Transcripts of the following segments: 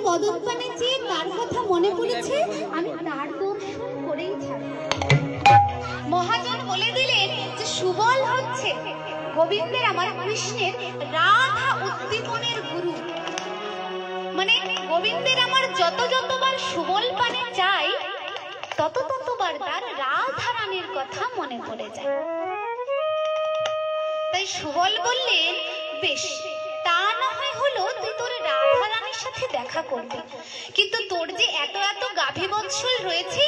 বদন পানে চেয়ে তার কথা মনে পড়েছে, আমি তার দর্শন করেই ছাড়ব। মহাজন বলে দিলেন যে সুবল হচ্ছে গোবিন্দের, আমার কৃষ্ণের রাধা উদ্দীপনের গুরু। মানে গোবিন্দের আমার যতবার সুবল পানে চাই ততবার তার রাধা রানীর কথা মনে পড়ে যায়। তাই সুবল বললেন, বেশ, তা না হয় হলো, তুই তোর রাধা রানীর সাথে দেখা করবি, কিন্তু তোর যে এত গাভী বৎসল রয়েছে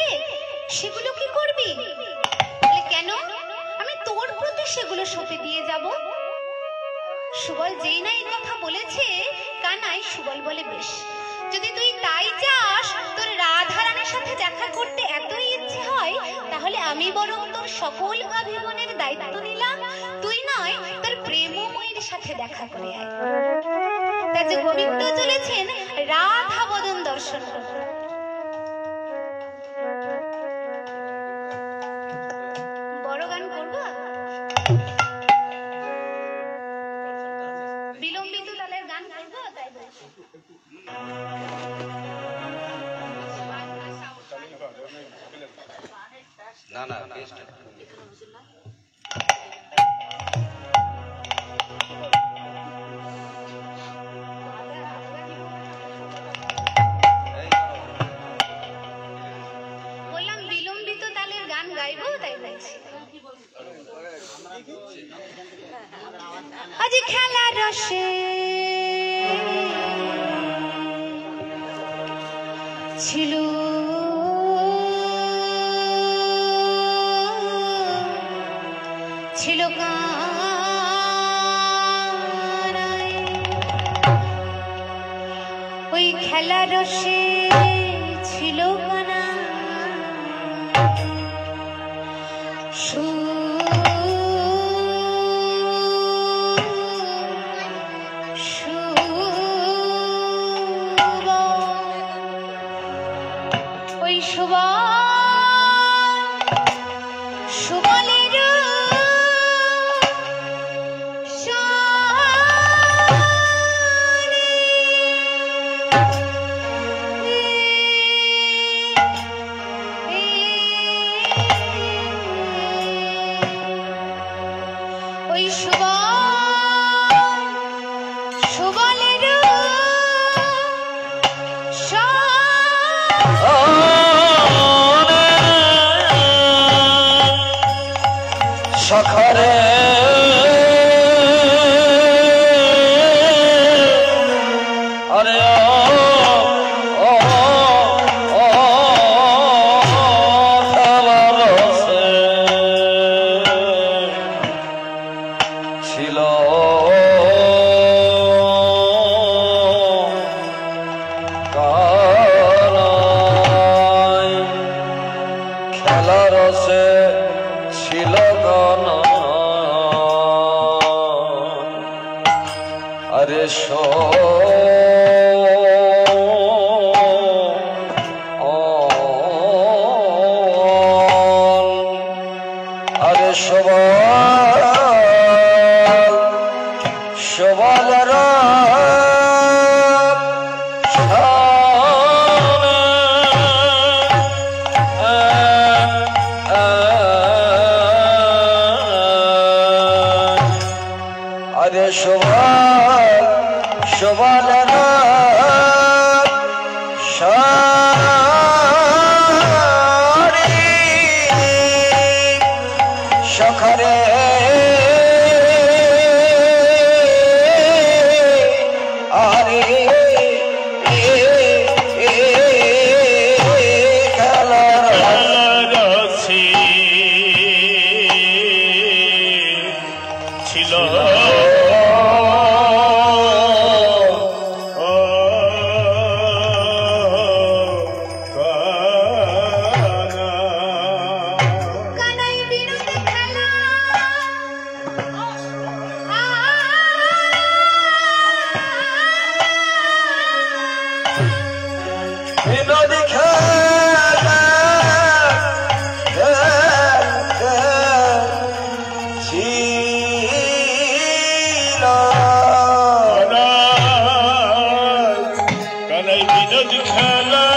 সেগুলো কি করবি? কেন? আমি তোর প্রতি সেগুলো সঁপে দিয়ে যাব। সুবল যেই না এই কথা বলেছে, কানাই সুবল বলে, বেশ, যদি তুই তাই চাস, তোর রাধা রানীর সাথে দেখা করতে এতই ইচ্ছে হয়, তাহলে আমি বরং তোর সকল গাভীগণের দায়িত্ব নিলাম, তুই নয় তোর প্রেমময়ীর সাথে দেখা করে আয়। তাই যে গোবিন্দ চলেছেন রাধা বদন দর্শন করতে। বড় গান করবো, বিলম্বিত তালের গান করবো, তাই বলছি। না না বললাম বিলম্বিত তালের গান গাইবো, তাই বলছি। আজ খেলা রসে ছিল ছিল কানাই, ওই খেলা রসে ছিল কানা ওই সুবলের সখরে আরে ছিল খেলা রসে ছিল আরে আরে সবালের আরে সবালের সখরে আরে ছিল কানাই বিনোদ খেলা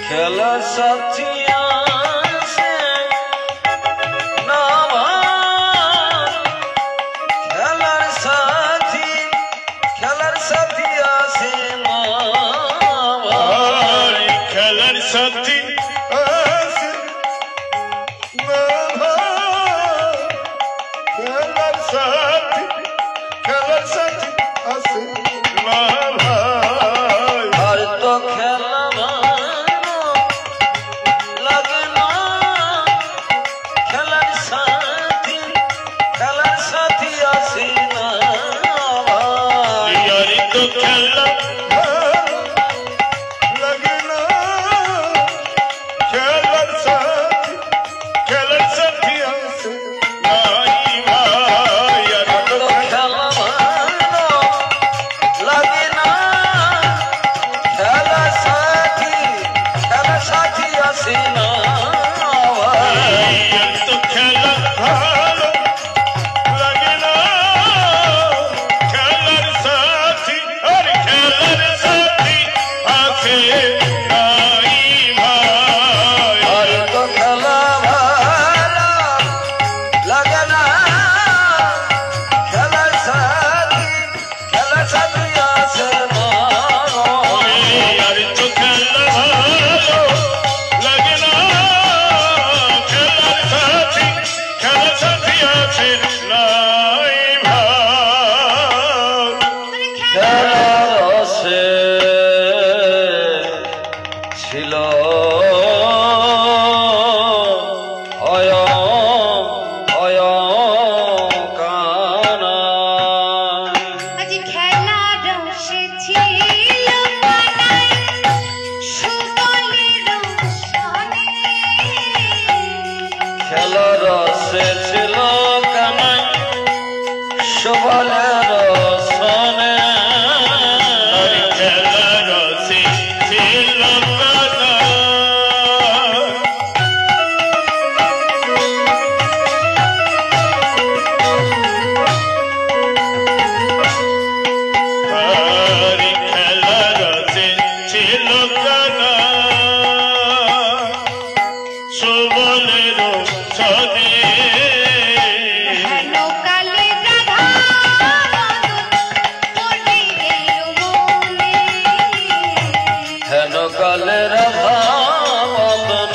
খেলার সাথী সুবলের সনে খেলার রসে ছিল কানা হরি খেলার রসে ছিল কানা সুবলের সনে হেন কালে রাধা পড়ে গেল মনে হেন কালে রাধা মদন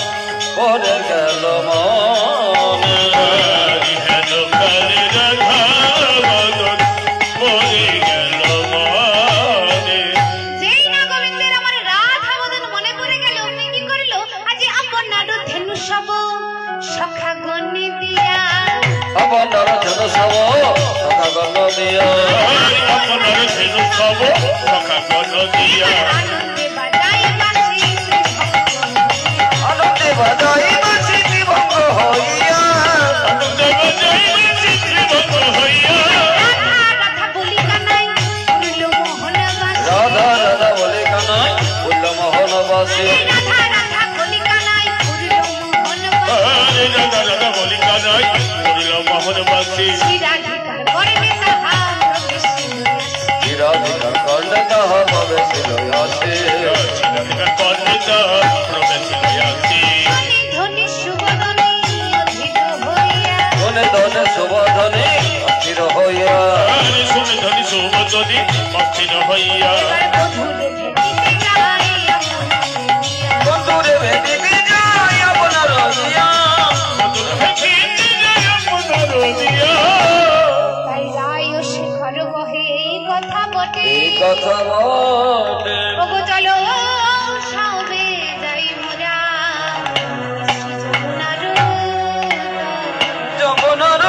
পড়ে গেল মনে হরি হেন কালে রাধা মদন পড়ে গেল মনে যেই না গোবিন্দের আমার রাধা মদন মনে পড়ে গেল অমনি কি করলো আজ আপনার ধেনু সব সখা গণে দিয়া আপনার জন সব সখা গণ দিয়া হরি আপনার ধেনু সব সখা গণ দিয়া আনন্দে বাজাই বাঁশি আনন্দে বাজাই বাঁশি ভঙ্গ হইয়া আনন্দে বাজাইবে চিত্রভঙ্গ হইয়া রাধা রাধা বলি কানাই উড়লো মোহন বাঁশি রাধা রাধা বলে কানাই উল্ল মোহনবাসী রাধা রাধা বলি কানাই উড়লো মোহন বাঁশি হরি রাধা রাধা বলি কানাই করিল মোহনবাসী চিরাধিকার করে তাহার প্রবেশে চিরাধিকার কর্ণে তাহা প্রবেশিল আসে চিরাধিকার পণ্ডিত প্রবেশ হইয়াছি ধনী সুবদনী অধীর হইয়া ধনে ধনে শুভধনে অস্থির হইয়া হরি শুনে ধনী সুবচনী অস্থির হইয়া এবার বধূরে ভেটিতে যাই আপন বন্ধুরে ভেটিতে যাই আপনার রহিয়া মধুর ভেটিতে যায় আপনার দিয়া তাই রায় ও শেখর বহে এই কথা বটে এই কথা বটে ওগো চলো সবে যাই মোরা শ্রী যমুনার যমুনার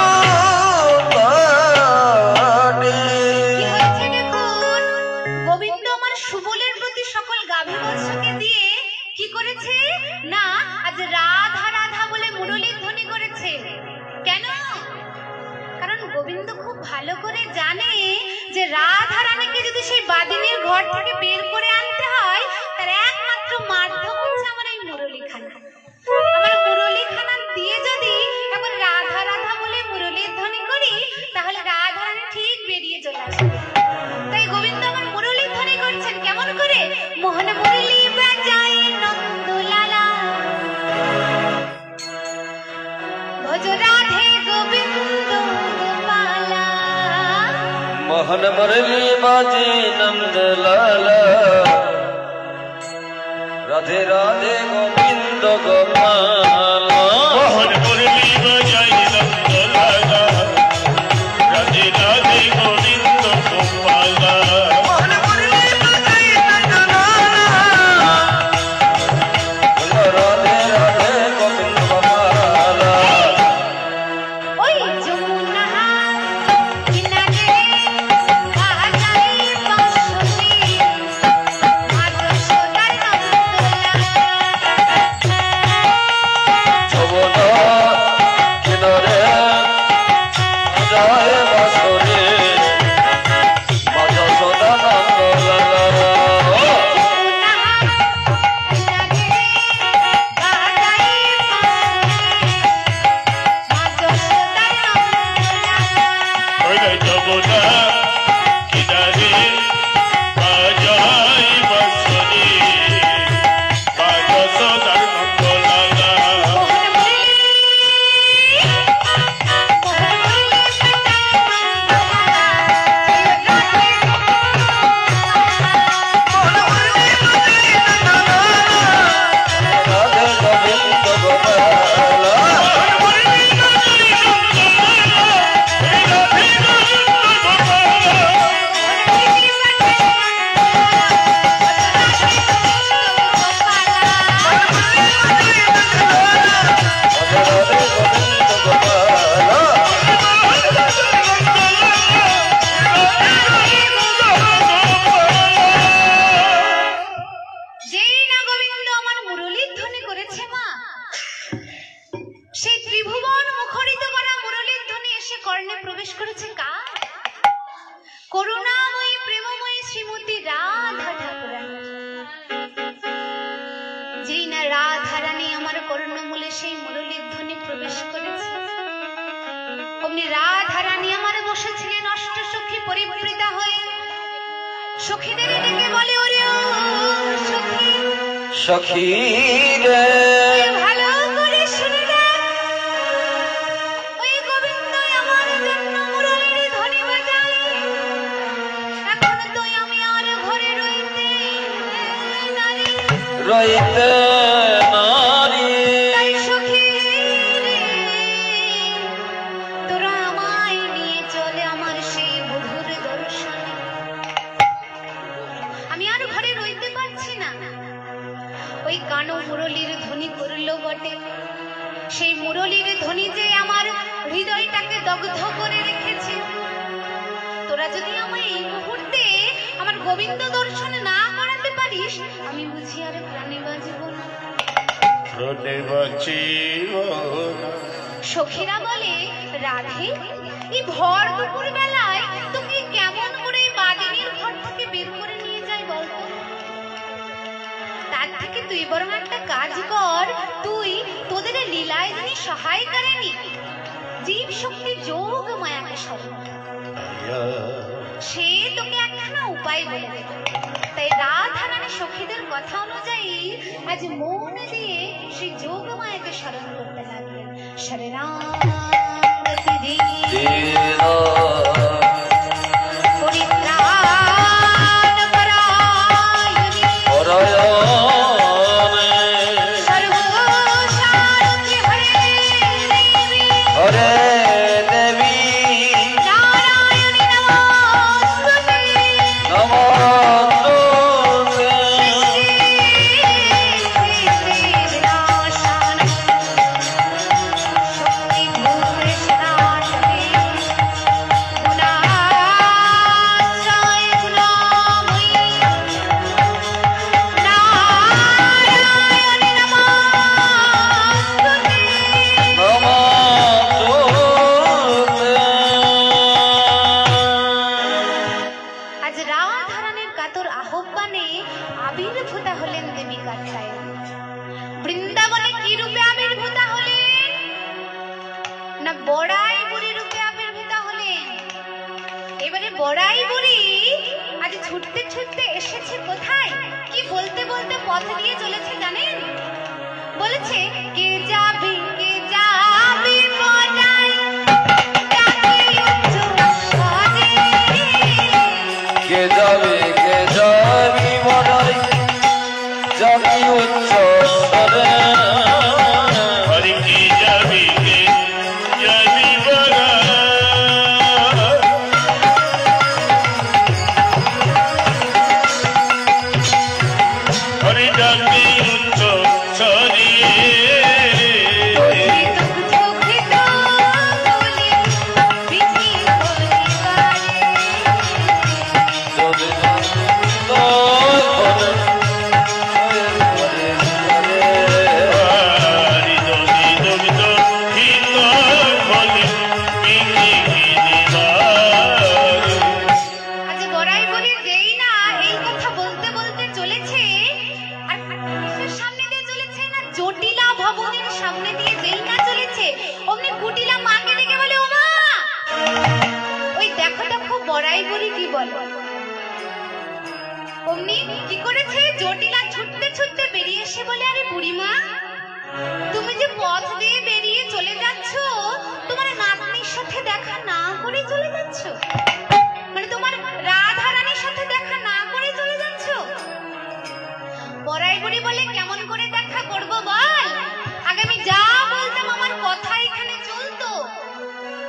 তটে। কি হয়েছে দেখুন গোবিন্দ আমার সুবলের প্রতি সকল গাভী বৎসকে দিয়ে কি করেছে না আজ রাধা রাধা বলে মুরলীর ধ্বনি করেছে কেন কারণ গোবিন্দ খুব ভালো করে জানে যে রাধা রানীকে যদি সেই বাদিনীর ঘর থেকে বের করে আনতে হয় তার একমাত্র মাধ্যম হচ্ছে আমার এই মুরলীখানা আমার মুরলীখানা দিয়ে যদি এখন রাধা রাধা বলে মুরলীর ধ্বনি করি তাহলে রাধা রানী ঠিক বেরিয়ে চলে আসবে তাই গোবিন্দ আমার মুরলীর ধ্বনি করছেন কেমন করে মোহন মুরলী বাজাই নন্দলালা ভজ রাধে গোবিন্দ গোপালা মোহন মুরলী বাজি নন্দ লালা রাধে রাধে গোবিন্দ গোপাল মোহন মুরলী বাজাই নন্দলালা রাধে রাধে গোবিন্দ গোপালা মোহন মুরলী বাজি নন্দ লালা রাধে রাধে গোবিন্দ গোপাল ওই যমুনা কিনারে বাজাই বাঁশি আজ সোনার নন্দলালা করুণাময়ী প্রেমময়ী শ্রীমতী রাধা ঠাকুরানী। যেই না রাধা রানী আমার কর্ণমূলে সেই মুরলীর ধ্বনি প্রবেশ করেছে, অমনি রাধা রানী আমার বসেছিলেন অষ্ট সখী পরিবৃতা হয়ে। সখীদের ডেকে বলে, ওরে ও সখী, সখী রে ভালো করে শুনে দেখ, ওই গোবিন্দ আমার জন্য মুরলীর ধ্বনি বাজায়। এখন তুই আমি আর ঘরে রইতে নারী, রইতে নারী। তাই সখী রে, তোরা আমায় নিয়ে চলে আমার সেই বধুর দর্শনে। আমি আর ঘরে রইতে পারছি না। ওই কানো মুরলীর ধ্বনি করলো বটে, সেই মুরলীর ধ্বনি যে আমার হৃদয়টাকে দগ্ধ করে রেখেছে। তোরা যদি আমায় এই মুহূর্তে আমার গোবিন্দ দর্শন না করাতে পারিস, আমি বুঝি আর প্রাণে বাঁচব না। প্রাণে বাঁচিব না। সখীরা বলে, রাধে, এই ভর দুপুর বেলায় তোকে কেমন করে এই বাদিনীর ঘর থেকে বের করে নিয়ে যায় বলতো? তার থেকে তুই বরং একটা কাজ কর, তুই তোদের লীলায় যিনি সহায় করেনি জীব শক্তি যোগ মায়াকে স্মরণ কর। সে তোকে একখানা উপায় বলে দেবে। তাই রাধা রানী সখীদের কথা অনুযায়ী আজ মন দিয়ে সেই যোগ মায়াকে স্মরণ করতে লাগলেন। শরণাগতি পরিত্রাণ পরায়ণী সর্বসারথি হরে দেবী হরে দেবী নারায়ণী নমস্তুতে। নমস্তুতে। আজ রাধারানীর কাতর আহ্বানে আবির্ভূতা হলেন দেবী কাত্যায়নী। বৃন্দাবনে কি রূপে আবির্ভূতা হলেন? না বড়াই বুড়ি রূপে আবির্ভূতা হলেন। এবারে বড়াই বুড়ি আজ ছুটতে ছুটতে এসেছে কোথায়? কি বলতে বলতে পথ দিয়ে চলেছে জানেন? বলেছে, কে যাবি কে যাবি বড়াই ডাকে উচ্চ স্বরে। কে যাবে কে যাবি বড়াই যাবি উচ্চ স্বরে। হরি কি যাবি কে যাবি বলা। হরি ডাকি উচ্চ ছড়িয়ে। হরি দমি দমি দমি বলি মিহি গিরিবারে। আজ বড়াই বলি যেই না এই কথা বলতে বলতে চলেছে, আর কিসের সামনে দিয়ে চলেছে? না জটিলা ভবনের সামনে দিয়ে যেই না চলেছে, অমনি কুটিলা মাকে ডেকে বলে, ও মা, ওই দেখো দেখো বড়াই বলি কি বলে। অমনি কি করেছে? জটিলা ছুটতে ছুটতে বেরিয়ে এসে বলে, আরে বুড়িমা, তুমি যে পথ দিয়ে বেরিয়ে চলে যাচ্ছ, তোমার নাতনির সাথে দেখা না করে চলে যাচ্ছ? মানে তোমার রাধা রানীর সাথে দেখা না করে চলে যাচ্ছ? বড়াই বুড়ি বলে, কেমন করে দেখা করব বল? আগে আমি যা বলতাম আমার কথা এখানে চলতো,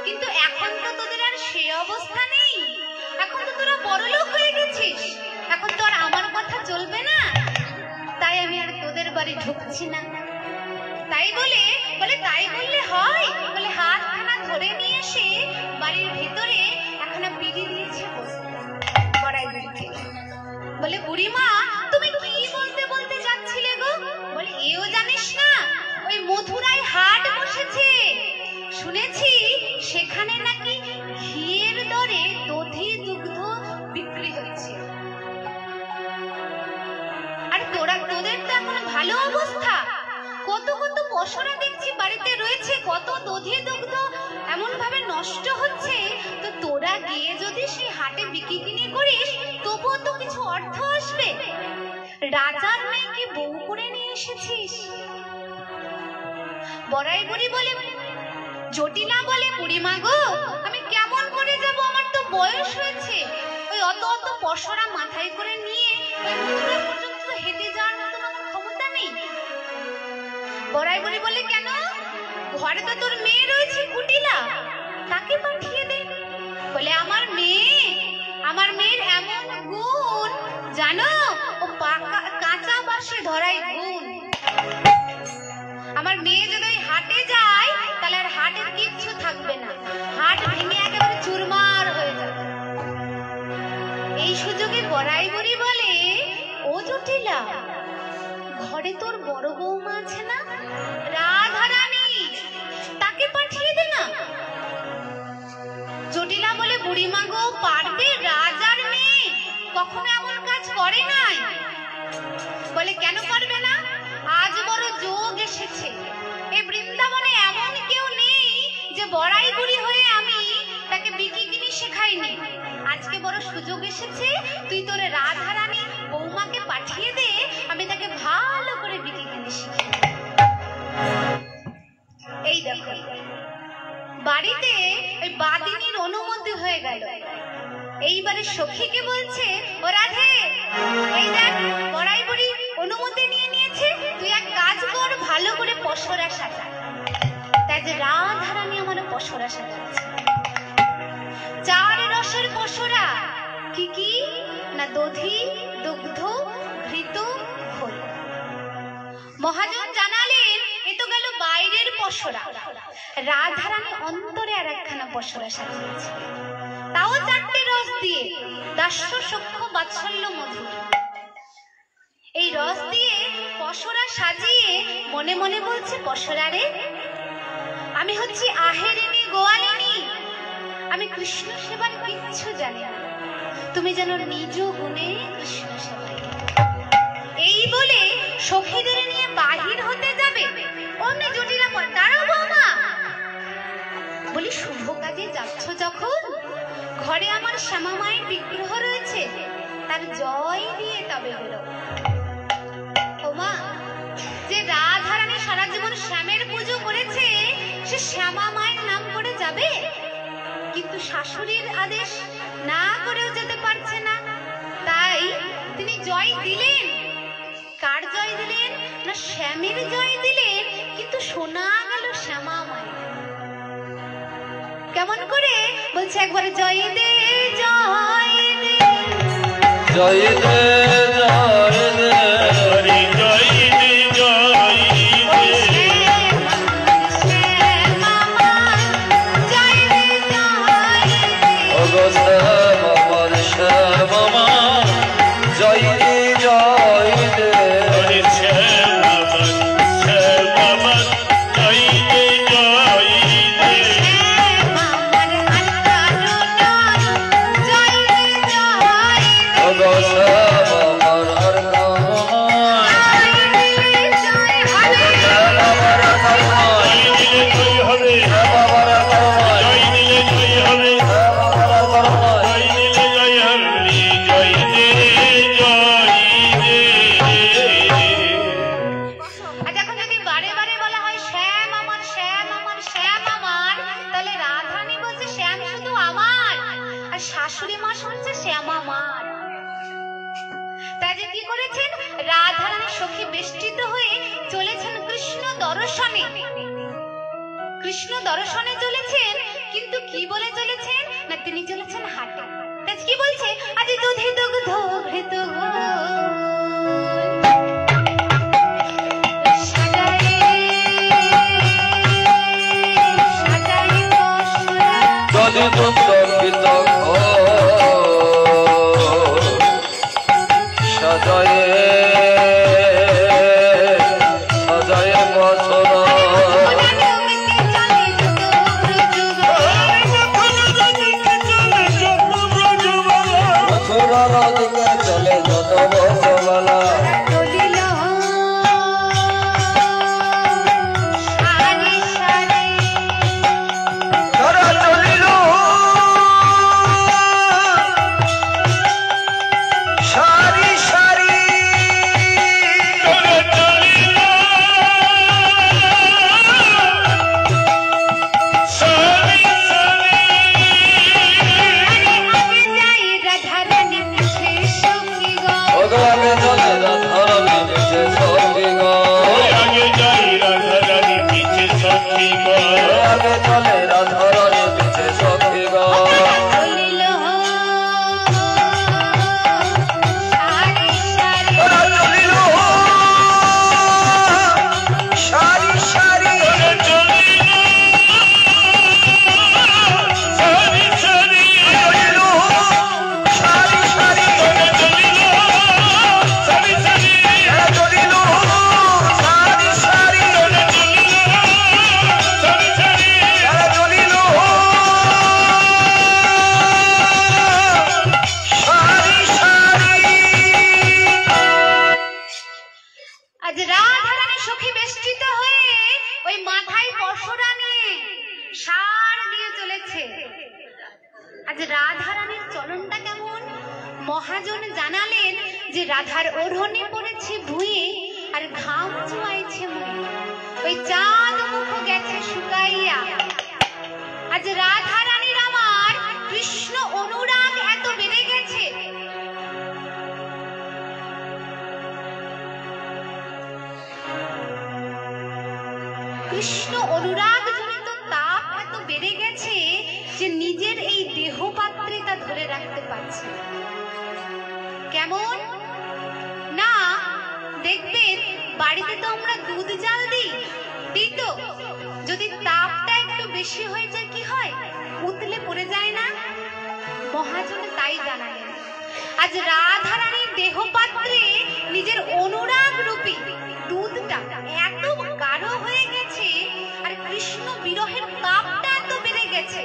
কিন্তু এখন তো তোদের আর সে অবস্থা নেই। এখন তো তোরা বড়লোক হয়ে গেছিস, এখন তো আর আমার কথা চলবে না। তাই আমি আর তোদের বাড়ি ঢুকছি না। তাই বলে তাই বললে হয়? বলে হাতখানা ধরে নিয়ে এসে বাড়ির ভিতরে একখানা পিড়ি দিয়েছে বসতে। বড়াই বুড়িকে বলে, বুড়িমা, তুমি কি বলতে বলতে যাচ্ছিলে গো? বলে, এও জানিস না, ওই মথুরায় হাট বসেছে, শুনেছি সেখানে নাকি ঘিয়ের দরে দধি দুগ্ধ কত কত পশরা দেখছি বাড়িতে রয়েছে, কত দধি দুগ্ধ এমন ভাবে নষ্ট হচ্ছে, তো তোরা গিয়ে যদি সেই হাটে বিক্রি কিনে করিস তবুও তো কিছু অর্থ আসবে। রাজার মেয়েকে বউ করে নিয়ে এসেছিস। বড়াই বুড়ি বলে, জটিলা বলে, বুড়িমা গো আমি কেমন করে যাব, আমার তো বয়স হয়েছে, ওই অত অত পশরা মাথায় করে নিয়ে ওই মথুরা পর্যন্ত হেঁটে যাওয়ার মতো আমার ক্ষমতা নেই। বড়াই বুড়ি বলে, কেন, ঘরে তো তোর মেয়ে রয়েছে কুটিলা, তাকে পাঠিয়ে দে। বলে, আমার মেয়ের এমন গুণ জানো, ও কাঁচা বাসে ধরাই গুণ। আমার মেয়ে যদি ওই হাটে যায় তাহলে আর হাটের কিচ্ছু থাকবে না, হাট ভেঙে একেবারে চুরমার হয়ে যাবে। এই সুযোগে বড়াই বুড়ি বলে, ও জটিলা, ঘরে তোর বড় বৌমা আছে না, রাধারানী, তাকে পাঠিয়ে দে না। জটিলা বলে, বুড়িমা গো পারবে, রাজার মেয়ে কখনো এমন কাজ করে নাই। বলে, কেন পারবে না, আজ বড় যোগ এসেছে, এই বৃন্দাবনে এমন কেউ নেই যে বড়াই বুড়ি হয়ে আমি তাকে বিকি কিনি শেখাইনি। আজকে বড় সুযোগ এসেছে, তুই তোর রাধারানী বৌমাকে পাঠিয়ে দে, আমি তাকে ভালো করে বিকি কিনি শিখি। এই দেখো বাড়িতে ওই বাদিনীর অনুমতি হয়ে গেল। এইবারে সখীকে বলছে, ও রাধে, এই দেখ বড়াই বুড়ি অনুমতি নিয়ে নিয়েছে, তুই এক কাজ কর, ভালো করে পশরা সাজা। তাই যে রাধারানী আমার পশরা সাজাচ্ছে, 4 রসের পশরা, কি কি না, দধি দুগ্ধ ঘৃত ঘোল। মহাজন জানালেন, এ তো গেল বাইরের পশরা, রাধারানী অন্তরে আর একখানা পশরা সাজিয়েছে, তাও 4টে রস দিয়ে, দাস্য সখ্য বাৎসল্য মধুর। এই রস দিয়ে পশরা সাজিয়ে মনে মনে বলছে, পশরা রে, আমি হচ্ছি আহেরিনী গোয়ালিনী, আমি কৃষ্ণ সেবার কিচ্ছু জানি না, তুমি যেন নিজ গুণে কৃষ্ণ সেবাই। এই বলে সখীদের নিয়ে বাহির হতে যাবে, অমনি জটিলা বল, দাঁড়াও বৌমা। বলি, শুভ কাজে যাচ্ছ যখন, ঘরে আমার শ্যামা মায়ের বিগ্রহ রয়েছে, তার জয় দিয়ে তবে হলো। ওমা, যে রাধারানী সারা জীবন শ্যামের পুজো করেছে, সে শ্যামা মায়ের নাম করে যাবে, কিন্তু শাশুড়ির আদেশ না করেও যেতে পারছে না, তাই তিনি জয় দিলেন। কার জয় দিলেন না, শ্যামের জয় দিলেন, কিন্তু শোনা গেল শ্যামা মায়ের। কেমন করে বলছে, একবার জয় দে জয় দে জয় দে জয় দে, হরি জয় দে জয় দে, শ্যামা মার জয় দে জয় দে, ওগো শ্যামা মার, শ্যামা মার জয় দে জয় দে, হরি শ্যামা মার জয় দে জয় দে, শ্যামা মার আল্লাহর জয় দে জয় দে, ওগো শ্যামা মার জয় দে জয় হবে, শ্যামা মার জয় দিলে জয় হবে, শ্যামা মার জয় দিলে জয় হবে, জয় দিলে জয় হবে, জয় দে জয় দে। আর যখন যদি বারে বারে বলা হয় শ্যাম আমার, শ্যাম আমার, শ্যাম আমার, তাহলে রাধারানী বলছে শ্যাম শুধু আমার, আর শাশুড়ি মা শুনছে শ্যাম আমার। তাই যে কি করেছেন, রাধারানী সখী বেষ্টিত হয়ে চলেছেন কৃষ্ণ দর্শনে। কৃষ্ণ দর্শনে চলেছেন, কিন্তু কি বলে চলেছেন না, তিনি চলেছেন হাটে। তাই কি বলছে, আজ দুধে দুগ্ধ ঘৃত ঘোল, যদি দুঃখিত সজয়ে সজয়ে বছর মথুরার দিকে চলে যত বছবেলা মহাজন জানালেন যে রাধার ওড়নি পড়েছে ভুঁয়ে আর ঘাম চুয়াইছে মুয়ে, ওই চাঁদ মুখ গেছে শুকাইয়া। আজ রাধা রানীর আমার কৃষ্ণ অনুরাগ এত বেড়ে গেছে, কৃষ্ণ অনুরাগ জনিত তাপ এত বেড়ে গেছে যে নিজের এই দেহ পাত্রে তা ধরে রাখতে পারছে। কেমন না, দেখবেন বাড়িতে তো আমরা দুধ জাল দিই তো, যদি তাপটা একটু বেশি হয়ে যায় কি হয়, উতলে পড়ে যায় না? মহাজন তাই জানালেন, আজ রাধা রানীর দেহ পাত্রে নিজের অনুরাগ রূপী দুধটা এত গাঢ় হয়ে গেছে আর কৃষ্ণ বিরহের তাপটা এত বেড়ে গেছে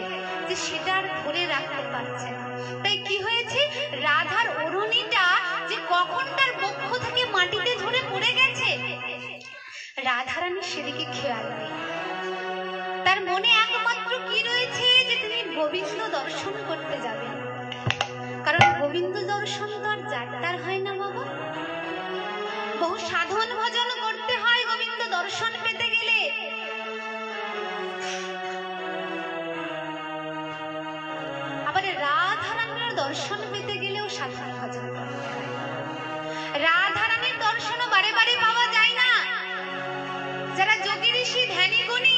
যে সেটা আর ধরে রাখতে পারছে না। তাই কি হয়েছে, রাধার ওড়নিটা যে কখন তার বক্ষ থেকে মাটিতে ঝরে পড়ে গেছে, রাধারানী সেদিকে খেয়াল নেই। তার মনে একমাত্র কি রয়েছে যে তিনি গোবিন্দ দর্শন করতে যাবেন, কারণ গোবিন্দ দর্শন তো আর যাত্রার হয় না বাবা, বহু সাধন ভজন করতে হয় গোবিন্দ দর্শন পেতে গেলে। আবার রাধারানীর দর্শন পেতে গেলেও সাধন ভজন করতে হয়। রাধারানীর দর্শনও বারে বারে পাওয়া যায় না। যারা যোগী ঋষি ধ্যানী গুণী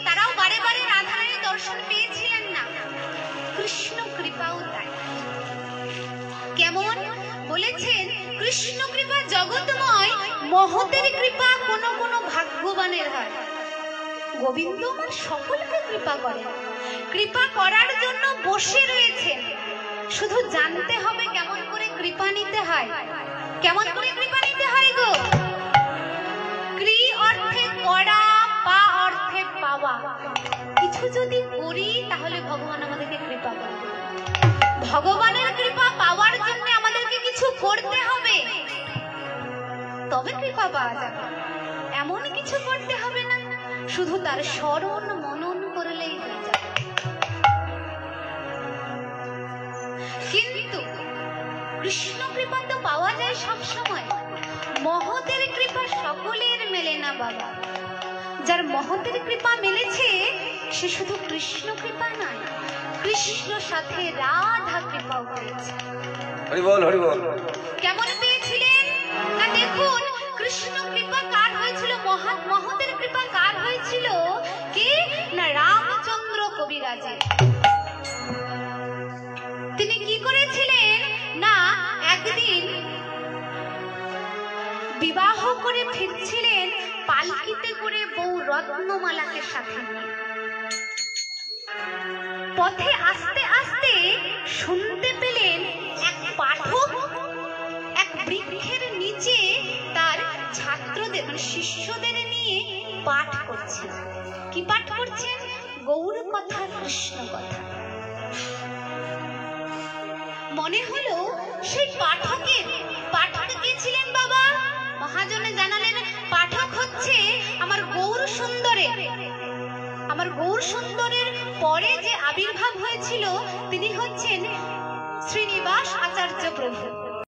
তারাও বারে বারে রাধারানীর দর্শন পেয়েছিলেন না, কৃষ্ণ কৃপাও তাই। কেমন বলেছেন, কৃষ্ণ কৃপা জগৎময়, মহতের কৃপা কোন কোন ভাগ্যবানের হয়। গোবিন্দ আমার সকলকে কৃপা করেন, কৃপা করার জন্য বসে রয়েছেন, শুধু জানতে হবে কেমন করে কৃপা নিতে হয়। কেমন করে কৃপা নিতে হয় গো? ক্রি অর্থে করা, পা অর্থে পাওয়া। কিছু যদি করি তাহলে ভগবান আমাদেরকে কৃপা করে। ভগবানের কৃপা পাওয়ার জন্য আমাদেরকে কিছু করতে হবে, তবে কৃপা পাওয়া যাবে। এমন কিছু করতে হবে না, শুধু তার স্মরণ মনন করলেই হয়ে যাবে। কিন্তু কৃষ্ণ কৃপা তো পাওয়া যায় সব সময়, মহতের কৃপা সকলের মেলে না বাবা। যার মহতের কৃপা মেলেছে সে শুধু কৃষ্ণ কৃপা নয়, কৃষ্ণ সাথে রাধা কৃপাও পেয়েছে। হরি বল, হরি বল। কেমন পেয়েছিলেন না, দেখুন কৃষ্ণ কৃপা কার হয়েছিল, মহতের কৃপা কার হয়েছিল? কে না, রামচন্দ্র কবিরাজের। তিনি কি করেছিলেন না, একদিন বিবাহ করে ফিরছিলেন পালকিতে করে বউ রত্নমালাকে সাথে নিয়ে। পথে আস্তে আস্তে শুনতে পেলেন এক পাঠক এক বৃক্ষের নিচে তার ছাত্রদের মানে শিষ্যদের নিয়ে পাঠ করছেন। কি পাঠ করছেন? গৌর কথা, কৃষ্ণ কথা। মনে হলো সেই পাঠক কে ছিলেন বাবা? মহাজনে জানালেন পাঠক হচ্ছে আমার গৌর সুন্দরের। আমার গৌর সুন্দরের পরে যে আবির্ভাব হয়েছিল তিনি হচ্ছেন শ্রীনিবাস আচার্য প্রভু।